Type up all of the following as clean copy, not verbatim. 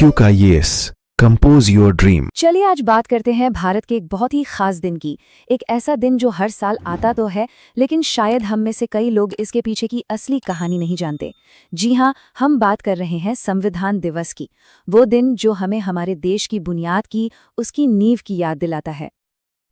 IQ का yes, compose your dream. चलिए आज बात करते हैं भारत के एक बहुत ही खास दिन की। एक ऐसा दिन जो हर साल आता तो है, लेकिन शायद हम में से कई लोग इसके पीछे की असली कहानी नहीं जानते। जी हाँ, हम बात कर रहे हैं संविधान दिवस की। वो दिन जो हमें हमारे देश की बुनियाद की, उसकी नींव की याद दिलाता है।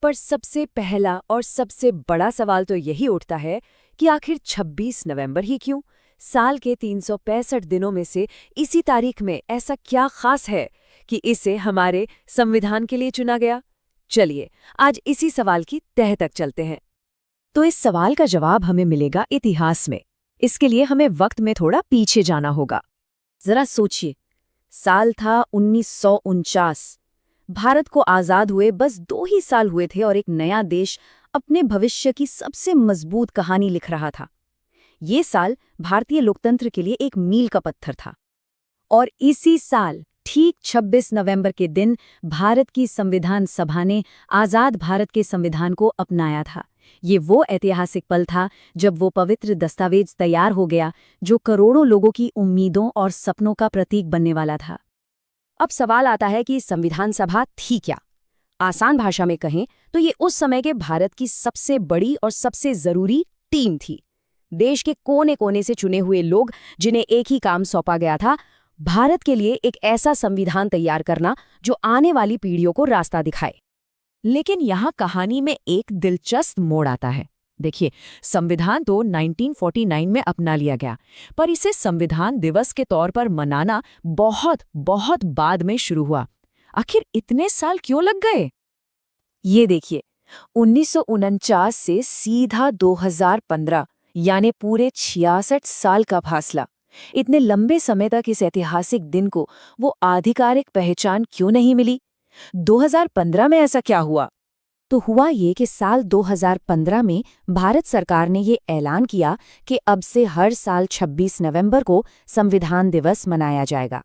पर सबसे पहला और सबसे बड़ा सवाल तो यही उठता है कि आखिर 26 नवंबर ही क्यों? साल के 365 दिनों में से इसी तारीख में ऐसा क्या खास है कि इसे हमारे संविधान के लिए चुना गया? चलिए आज इसी सवाल की तह तक चलते हैं। तो इस सवाल का जवाब हमें मिलेगा इतिहास में। इसके लिए हमें वक्त में थोड़ा पीछे जाना होगा। जरा सोचिए, साल था 1949। भारत को आजाद हुए बस 2 ही साल हुए थे और एक नया देश अपने भविष्य की सबसे मजबूत कहानी लिख रहा था। ये साल भारतीय लोकतंत्र के लिए एक मील का पत्थर था। और इसी साल ठीक 26 नवंबर के दिन भारत की संविधान सभा ने आजाद भारत के संविधान को अपनाया था। ये वो ऐतिहासिक पल था जब वो पवित्र दस्तावेज तैयार हो गया जो करोड़ों लोगों की उम्मीदों और सपनों का प्रतीक बनने वाला था। अब सवाल आता है कि संविधान सभा थी क्या? आसान भाषा में कहें तो ये उस समय के भारत की सबसे बड़ी और सबसे जरूरी टीम थी। देश के कोने कोने से चुने हुए लोग जिन्हें एक ही काम सौंपा गया था, भारत के लिए एक ऐसा संविधान तैयार करना जो आने वाली पीढ़ियों को रास्ता दिखाए। लेकिन यहाँ कहानी में एक दिलचस्प मोड़ आता है। देखिए, संविधान तो 1949 में अपना लिया गया, पर इसे संविधान दिवस के तौर पर मनाना बहुत बहुत बाद में शुरू हुआ। आखिर इतने साल क्यों लग गए? ये देखिए, 1949 से सीधा 2015 यानी पूरे 66 साल का फासला। इतने लंबे समय तक इस ऐतिहासिक दिन को वो आधिकारिक पहचान क्यों नहीं मिली? 2015 में ऐसा क्या हुआ? तो हुआ ये कि साल 2015 में भारत सरकार ने ये ऐलान किया कि अब से हर साल 26 नवंबर को संविधान दिवस मनाया जाएगा।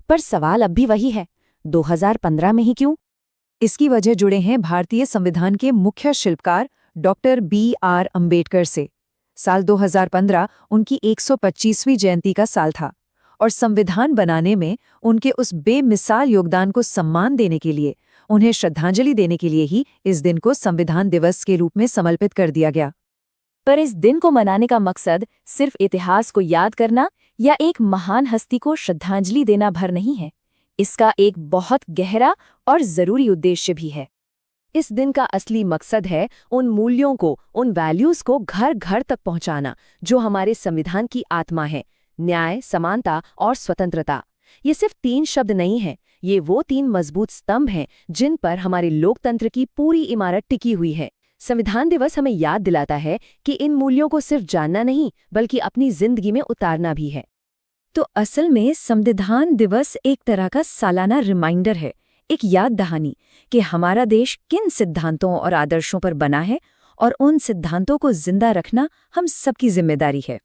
पर सवाल अब भी वही है, 2015 में ही क्यों? इसकी वजह जुड़े हैं भारतीय संविधान के मुख्य शिल्पकार डॉक्टर BR अम्बेडकर से। साल 2015 उनकी 125वीं जयंती का साल था और संविधान बनाने में उनके उस बेमिसाल योगदान को सम्मान देने के लिए, उन्हें श्रद्धांजलि देने के लिए ही इस दिन को संविधान दिवस के रूप में समर्पित कर दिया गया। पर इस दिन को मनाने का मकसद सिर्फ इतिहास को याद करना या एक महान हस्ती को श्रद्धांजलि देना भर नहीं है। इसका एक बहुत गहरा और जरूरी उद्देश्य भी है। इस दिन का असली मकसद है उन मूल्यों को, उन वैल्यूज को घर घर तक पहुंचाना जो हमारे संविधान की आत्मा है: न्याय, समानता और स्वतंत्रता। ये सिर्फ 3 शब्द नहीं हैं, ये वो 3 मजबूत स्तंभ हैं जिन पर हमारे लोकतंत्र की पूरी इमारत टिकी हुई है। संविधान दिवस हमें याद दिलाता है कि इन मूल्यों को सिर्फ जानना नहीं, बल्कि अपनी जिंदगी में उतारना भी है। तो असल में संविधान दिवस एक तरह का सालाना रिमाइंडर है, एक याद दहानी कि हमारा देश किन सिद्धांतों और आदर्शों पर बना है और उन सिद्धांतों को जिंदा रखना हम सबकी जिम्मेदारी है।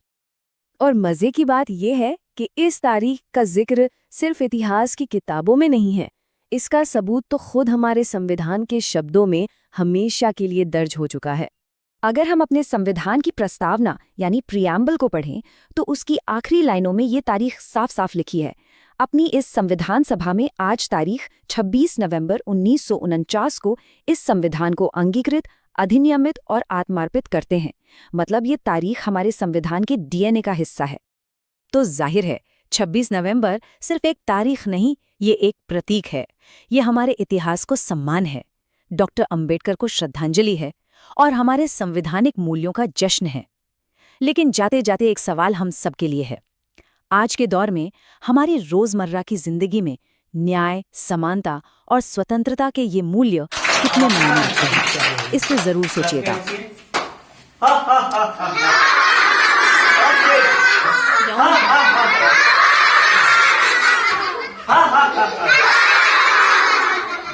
और मजे की बात यह है कि इस तारीख का जिक्र सिर्फ इतिहास की किताबों में नहीं है, इसका सबूत तो खुद हमारे संविधान के शब्दों में हमेशा के लिए दर्ज हो चुका है। अगर हम अपने संविधान की प्रस्तावना यानी प्रियम्बल को पढ़ें तो उसकी आखिरी लाइनों में ये तारीख साफ साफ लिखी है: अपनी इस संविधान सभा में आज तारीख 26 नवंबर 1949 को इस संविधान को अंगीकृत, अधिनियमित और आत्मार्पित करते हैं। मतलब ये तारीख हमारे संविधान के DNA का हिस्सा है। तो जाहिर है 26 नवंबर सिर्फ एक तारीख नहीं, ये एक प्रतीक है। ये हमारे इतिहास को सम्मान है, डॉक्टर अंबेडकर को श्रद्धांजलि है और हमारे संवैधानिक मूल्यों का जश्न है। लेकिन जाते जाते एक सवाल हम सबके लिए है। आज के दौर में हमारी रोजमर्रा की जिंदगी में न्याय, समानता और स्वतंत्रता के ये मूल्य कितने मायने रखते हैं? इस पे जरूर सोचिएगा।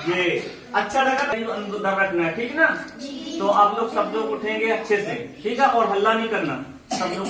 ये अच्छा लगा? अंदर रखना है, ठीक ना? तो आप लोग सब लोग उठेंगे अच्छे से, ठीक है? और हल्ला नहीं करना सब लोग।